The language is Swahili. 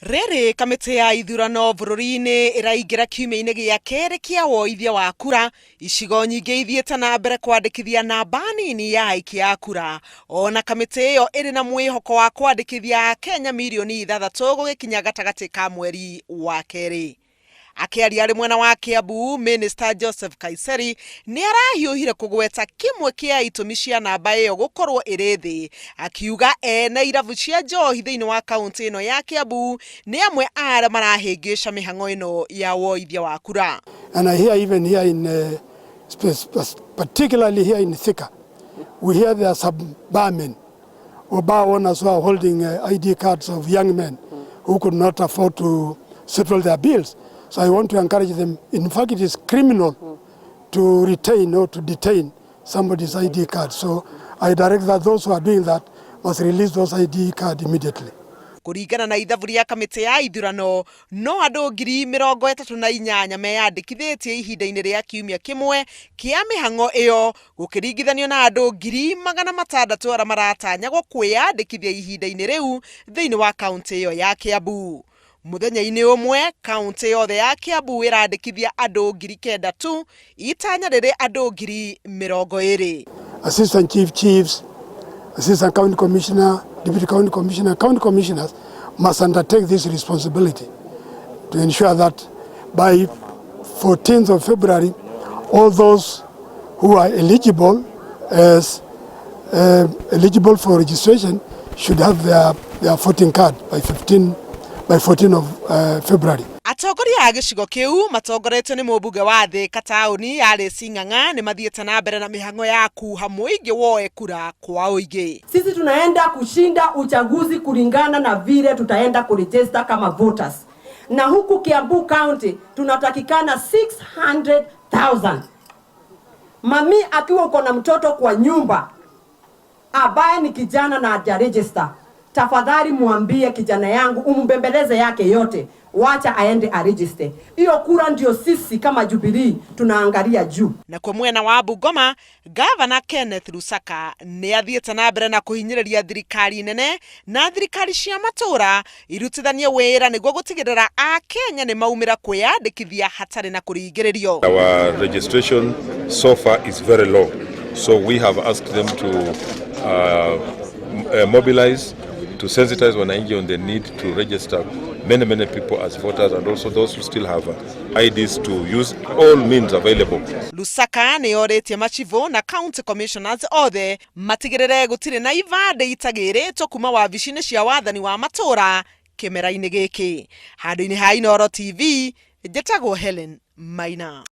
Rere kamite ya ithurano bururi-ini iraingira kiumia-ini gia keri kia woithia wa kura, icigo nyingi ithiete na mbere kwandikithia namba nini ya aiki a kura. Ona kamite iyo iri na mwihoko wa kwandikithia Kenya milioni 6 gugikinya gatagati ka mweri wa keri. Akiaria ari mwena wa Kiambu, Minister Joseph Kaiseri ni arahiuhire kugweta kimwe kia itumi cia namba iyo gukorwo iri thi, akiuga ene irabu cia njohi thiini wa kaunti ino ya Kiambu ni amwe aria marahingisha mihango ino ya woithia wa kura. And I hear even here in particularly here in Thika, we hear there are some barmen or bar owners who are holding ID cards of young men who could not afford to settle their bills. So I want to encourage them. In fact, it is criminal to retain or to detain somebody's ID card. So I direct that those who are doing that must release those ID cards immediately. Kuringana na ithabu ria kamite ya ithurano, no andu 38,000 meyandikithitie ihinda-ini ria kiumia kimwe kia mihango iyo, gukiringithanio na andu 600,000 aria maratanyagwo kwiyandikithia ihinda-ini riu thiini wa kaunti iyo ya Kiambu. Muthenya-ini umwe kaunti yothe ya Kiambu irandikithia andu 9,000 tu, itanya riri andu 20,000. Assistant chiefs, assistant county commissioner, deputy county commissioners must undertake this responsibility to ensure that by 14th of February, all those who are eligible for registration should have their voting card by 14 of February. Atongoria a gicigo kiu matongoretio ni mubunge wa Thika tauni Alice Sing'ang'a ni mathiete na mbere na mihango ya kuha muingi woe kura kwa uingi. Sisi tunaenda kushinda uchaguzi kulingana na vile tutaenda kuregister kama voters. Na huku Kiambu County tunatakikana 600,000. Mami akiwa uko na mtoto kwa nyumba ambaye ni kijana na hajaregister, tafadhali muambie kijana yangu umbembeleze yake yote, wacha aende aregister. Hiyo kura ndio sisi kama Jubilee tunaangalia juu. Na kwa mwena wa Bungoma, Governor Kenneth Lusaka ni athiete na mbere na kuhinyiriria thirikari nene na thirikari cia matura irutithanie wira niguo gutigirira a Kenya ni maumira kwiyandikithia hatari na kuringiririo. Our registration so far is very low, so we have asked them to mobilize, to sensitize wananchi on the need to register many people as voters, and also those who still have IDs to use all means available. Lusaka ni oretie machivo na county commissioners othe matigirire gutire na ivande itagiritwo kuma wabici-ini cia wathani wa matura kimera-ini giki. Handu-ini ha Inooro TV, njĩtagwo Helen Maina.